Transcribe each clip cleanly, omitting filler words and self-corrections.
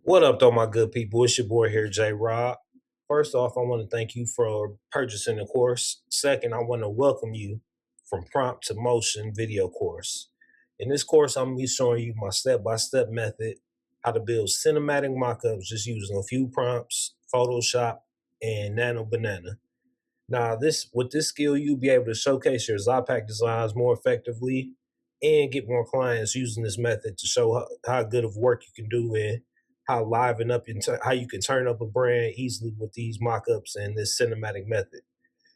What up, though, my good people? It's your boy here, J Rob. First off, I want to thank you for purchasing the course. Second, I want to welcome you from prompt to motion video course. In this course, I'm going to be showing you my step-by-step method, how to build cinematic mockups just using a few prompts, Photoshop, and Nano Banana. Now, this with this skill, you'll be able to showcase your Zopac designs more effectively and get more clients using this method to show how good of work you can do and how liven up and how you can turn up a brand easily with these mockups and this cinematic method.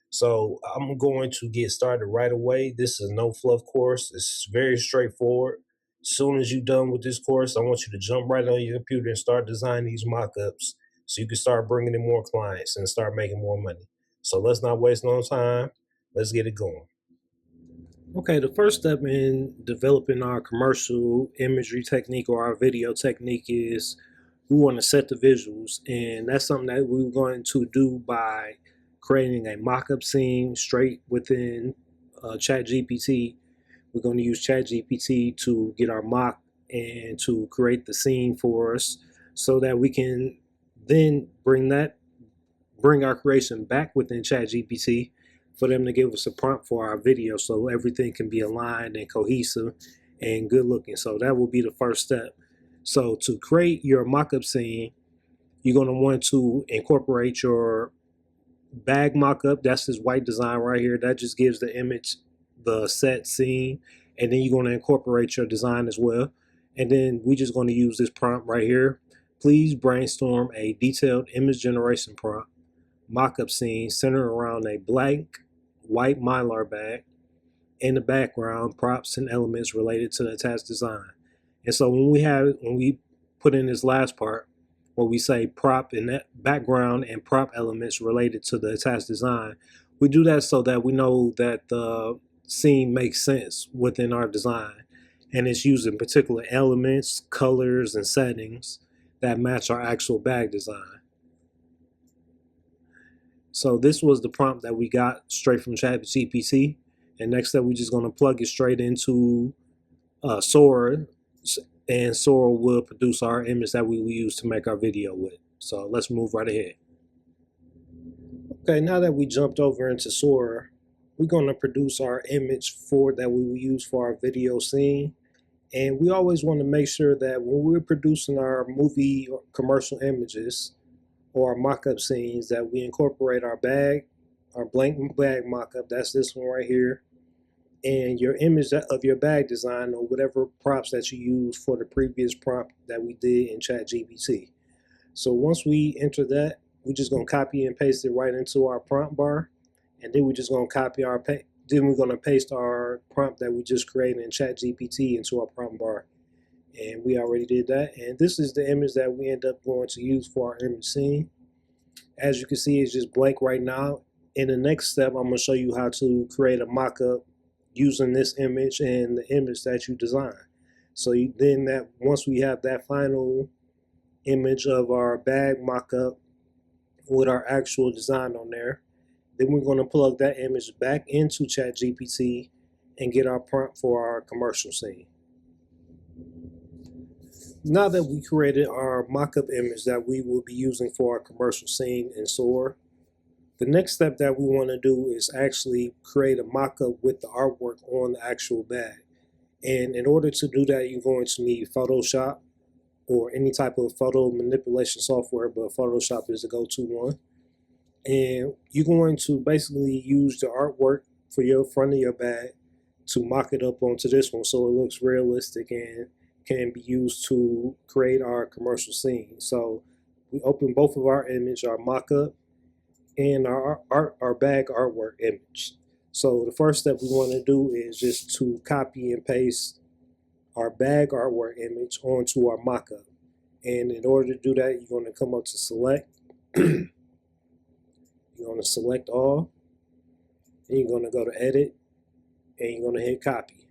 So I'm going to get started right away. This is a no fluff course. It's very straightforward. As soon as you're done with this course, I want you to jump right on your computer and start designing these mockups so you can start bringing in more clients and start making more money. So let's not waste no time. Let's get it going. Okay, the first step in developing our commercial imagery technique or our video technique is we want to set the visuals, and that's something that we're going to do by creating a mock-up scene straight within ChatGPT. We're going to use ChatGPT to get our mock and to create the scene for us so that we can then bring our creation back within ChatGPT for them to give us a prompt for our video so everything can be aligned and cohesive and good looking. So that will be the first step. So to create your mockup scene, you're going to want to incorporate your bag mockup. That's this white design right here. That just gives the image the set scene. And then you're going to incorporate your design as well. And then we're just going to use this prompt right here. Please brainstorm a detailed image generation prompt mockup scene centered around a blank white mylar bag. In the background, props and elements related to the attached design. And so when we put in this last part where we say prop and that background and prop elements related to the attached design, we do that so that we know that the scene makes sense within our design. And it's using particular elements, colors, and settings that match our actual bag design. So this was the prompt that we got straight from ChatGPT. And next up, we're just going to plug it straight into Sora, and Sora will produce our image that we will use to make our video with. So let's move right ahead. Okay, now that we jumped over into Sora, we're going to produce our image that we will use for our video scene. And we always want to make sure that when we're producing our movie or commercial images or our mock-up scenes that we incorporate our blank bag mock-up, that's this one right here, and your image of your bag design or whatever props that you use for the previous prompt that we did in ChatGPT. So once we enter that, we're just going to copy and paste it right into our prompt bar, and then we're just going to then we're going to paste our prompt that we just created in ChatGPT into our prompt bar. And we already did that. And this is the image that we end up going to use for our image scene. As you can see, it's just blank right now. In the next step, I'm going to show you how to create a mock-up using this image and the image that you design. So once we have that final image of our bag mock-up with our actual design on there, then we're going to plug that image back into ChatGPT and get our prompt for our commercial scene. Now that we created our mock-up image that we will be using for our commercial scene in Sora, the next step that we want to do is actually create a mock-up with the artwork on the actual bag. And in order to do that, you're going to need Photoshop or any type of photo manipulation software, but Photoshop is the go-to one. And you're going to basically use the artwork for your front of your bag to mock it up onto this one so it looks realistic and can be used to create our commercial scene. So we open both of our image, our mock-up and our bag artwork image. So the first step we want to do is just to copy and paste our bag artwork image onto our mock-up. And in order to do that, you're going to come up to select. You're going to select all. Then you're going to go to edit and you're going to hit copy.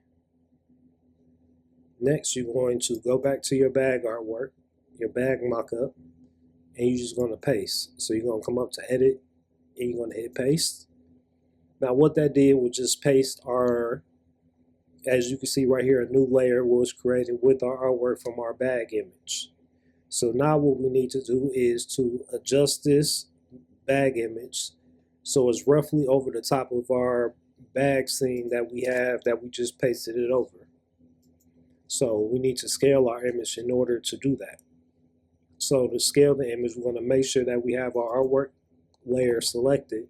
Next, you're going to go back to your bag artwork, your bag mockup, and you're just going to paste. So you're going to come up to edit and you're going to hit paste. Now what that did was just paste our, as you can see right here, a new layer was created with our artwork from our bag image. So now what we need to do is to adjust this bag image so it's roughly over the top of our bag scene that we have that we just pasted it over. So we need to scale our image in order to do that. So to scale the image, we're going to make sure that we have our artwork layer selected.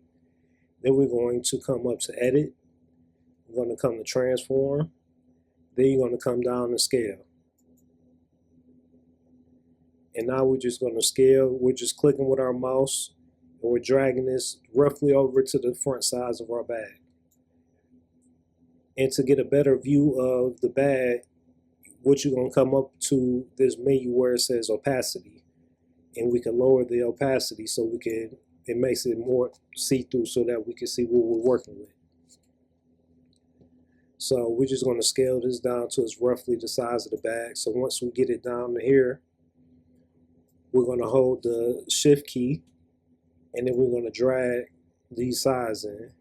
Then we're going to come up to edit. We're going to come to transform. Then you're going to come down to scale. And now we're just going to scale. We're just clicking with our mouse and we're dragging this roughly over to the front size of our bag. And to get a better view of the bag, what you're going to come up to this menu where it says opacity. And we can lower the opacity so it makes it more see-through so that we can see what we're working with. So we're just going to scale this down to it's roughly the size of the bag. So once we get it down to here, we're going to hold the shift key and then we're going to drag these sides in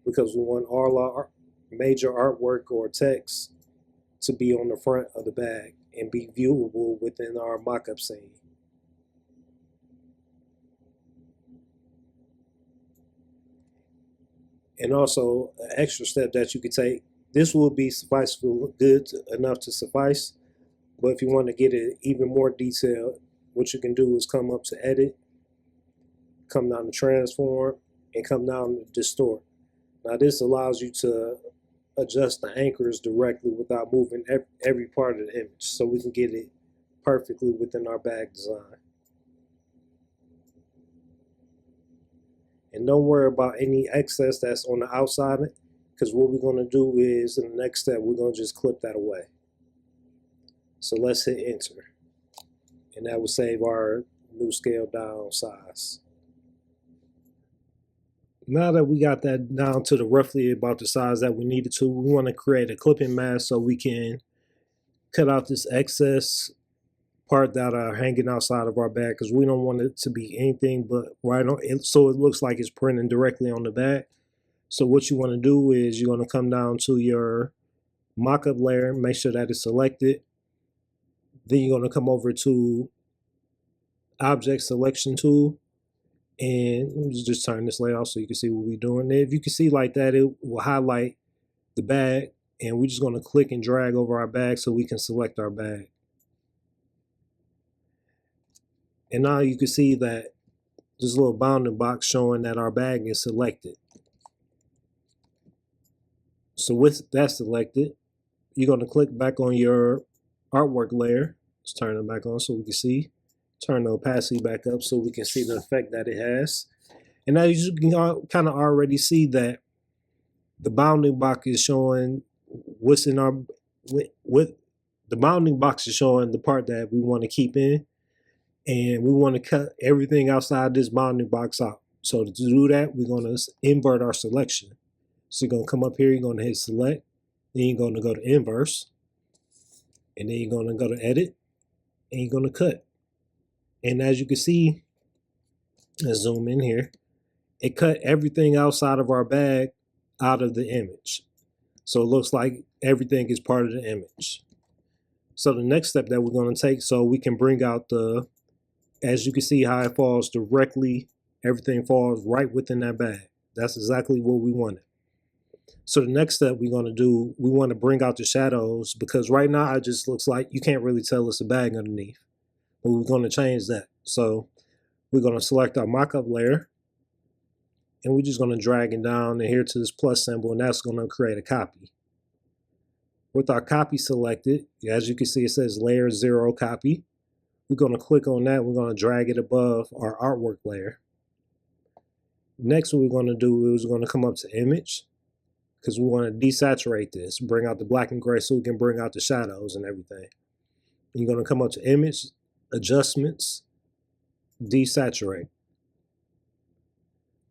because we want all our major artwork or text to be on the front of the bag and be viewable within our mockup scene. And also, an extra step that you could take, this will be good enough to suffice, but if you want to get it even more detailed, what you can do is come up to edit, come down to transform, and come down to distort. Now this allows you to adjust the anchors directly without moving every part of the image, so we can get it perfectly within our bag design. And don't worry about any excess that's on the outside, because what we're going to do is, in the next step, we're going to just clip that away. So let's hit enter. And that will save our new scale down size. Now that we got that down to the roughly about the size that we needed to, we want to create a clipping mask so we can cut out this excess part that are hanging outside of our bag, because we don't want it to be anything but right on it, so it looks like it's printing directly on the bag. So what you want to do is you're going to come down to your mockup layer, make sure that it's selected. Then you're going to come over to object selection tool, and let me just turn this layer off so you can see what we're doing. If you can see like that, it will highlight the bag, and we're just going to click and drag over our bag so we can select our bag. And now you can see that this little bounding box showing that our bag is selected. So with that selected, you're going to click back on your artwork layer. Let's turn it back on so we can see. Turn the opacity back up so we can see the effect that it has. And now you can kind of already see that the bounding box is showing what's in our, with the bounding box is showing the part that we want to keep in. And we want to cut everything outside this bounding box out. So to do that, we're going to invert our selection. So you're going to come up here, you're going to hit select, then you're going to go to inverse, and then you're going to go to edit, and you're going to cut. And as you can see, let's zoom in here, it cut everything outside of our bag out of the image. So it looks like everything is part of the image. So the next step that we're going to take, so we can bring out the, as you can see how it falls directly, everything falls right within that bag. That's exactly what we wanted. So the next step we're going to do, we want to bring out the shadows, because right now it just looks like you can't really tell it's a bag underneath. But we're going to change that. So we're going to select our mockup layer, and we're just going to drag it down and here to this plus symbol, and that's going to create a copy. With our copy selected, as you can see, it says layer 0 copy. We're going to click on that. We're going to drag it above our artwork layer. Next, what we're going to do is we're going to come up to image, because we want to desaturate this, bring out the black and gray so we can bring out the shadows and everything. You're going to come up to image, adjustments, desaturate.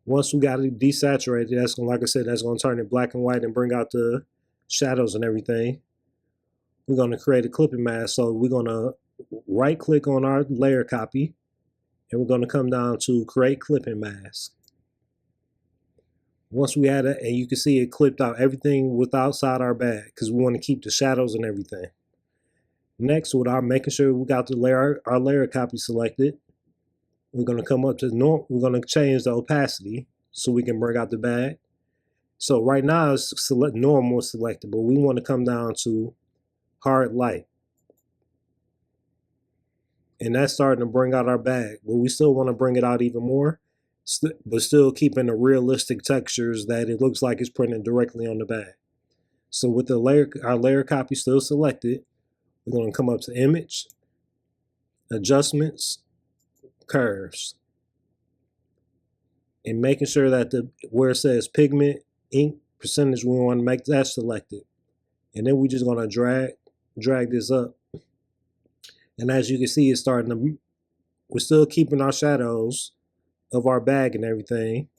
Once we got it desaturated, that's going, like I said, that's going to turn it black and white and bring out the shadows and everything. We're going to create a clipping mask. So we're going to right click on our layer copy, and we're going to come down to create clipping mask. Once we add it, and you can see it clipped out everything with outside our bag, because we want to keep the shadows and everything. Next, without making sure we got the layer, our layer copy selected, we're going to come up to normal. We're going to change the opacity so we can bring out the bag. So right now it's select normal selected, but we want to come down to hard light. And that's starting to bring out our bag, but we still want to bring it out even more, but still keeping the realistic textures that it looks like it's printed directly on the bag. So with the layer, our layer copy still selected, we're going to come up to image, adjustments, curves, and making sure that where it says pigment, ink, percentage, we want to make that selected. And then we're just going to drag this up. And as you can see, it's starting to, we're still keeping our shadows of our bag and everything.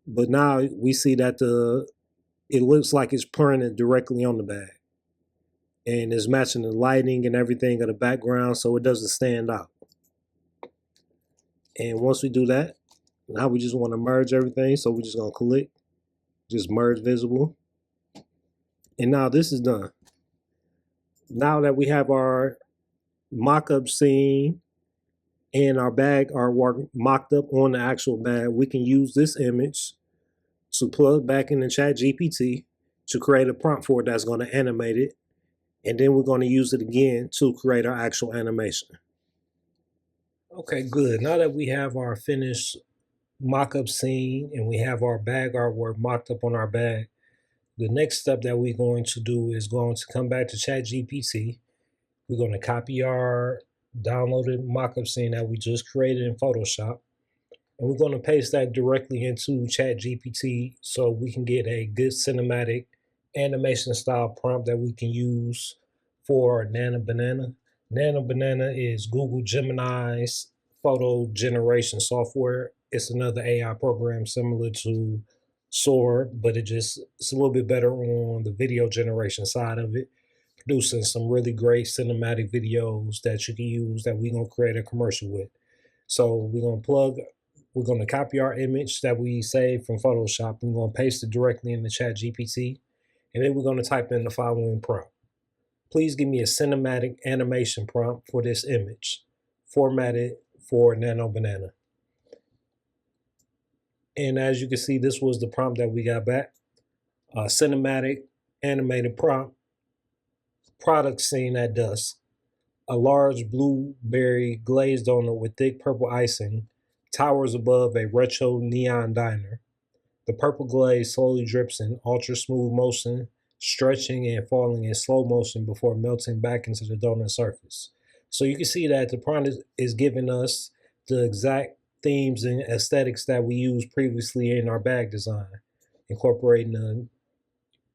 But now we see that it looks like it's printed directly on the bag. And it's matching the lighting and everything of the background so it doesn't stand out. And once we do that, now we just want to merge everything. So we're just going to click, just merge visible. And now this is done. Now that we have our mock-up scene and our bag artwork mocked up on the actual bag, we can use this image to plug back into ChatGPT to create a prompt for it that's going to animate it. And then we're going to use it again to create our actual animation. Okay, good. Now that we have our finished mock-up scene and we have our bag artwork mocked up on our bag, the next step that we're going to do is going to come back to ChatGPT. We're going to copy our downloaded mock-up scene that we just created in Photoshop, and we're going to paste that directly into ChatGPT so we can get a good cinematic animation style prompt that we can use for Nano Banana. Nano Banana is Google Gemini's photo generation software. It's another AI program similar to Sora, but it's a little bit better on the video generation side of it, producing some really great cinematic videos that you can use that we're going to create a commercial with. So we're going to copy our image that we saved from Photoshop. We're going to paste it directly in the ChatGPT, and then we're going to type in the following prompt. Please give me a cinematic animation prompt for this image, formatted for Nano Banana. And as you can see, this was the prompt that we got back. Cinematic animated prompt, product scene at dusk. A large blueberry glazed donut with thick purple icing towers above a retro neon diner. The purple glaze slowly drips in ultra smooth motion, stretching and falling in slow motion before melting back into the donut surface. So you can see that the prompt is giving us the exact themes and aesthetics that we used previously in our bag design, incorporating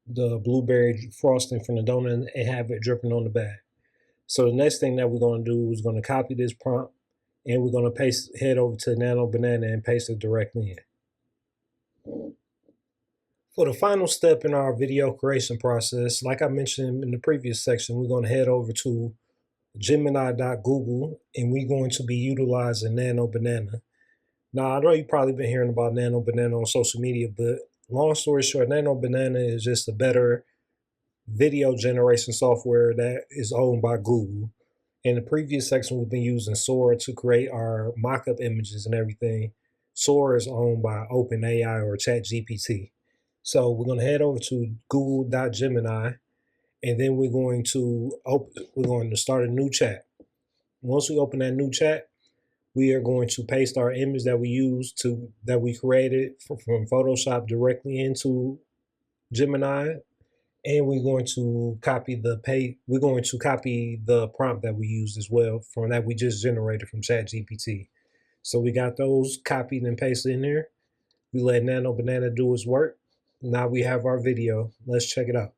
the blueberry frosting from the donut and have it dripping on the bag. So the next thing that we're going to do is going to copy this prompt, and we're going to head over to Nano Banana and paste it directly in. For the final step in our video creation process, like I mentioned in the previous section, we're going to head over to Gemini.google, and we're going to be utilizing Nano Banana. Now, I know you've probably been hearing about Nano Banana on social media, but long story short, Nano Banana is just a better video generation software that is owned by Google. In the previous section, we've been using Sora to create our mock-up images and everything. Sora is owned by OpenAI or ChatGPT. So we're going to head over to google.gemini, and then we're going to start a new chat. Once we open that new chat, we are going to paste our image that we created from Photoshop directly into Gemini, and we're going to copy the prompt that we used as well from that we just generated from ChatGPT. So we got those copied and pasted in there. We let Nano Banana do its work. Now we have our video. Let's check it out.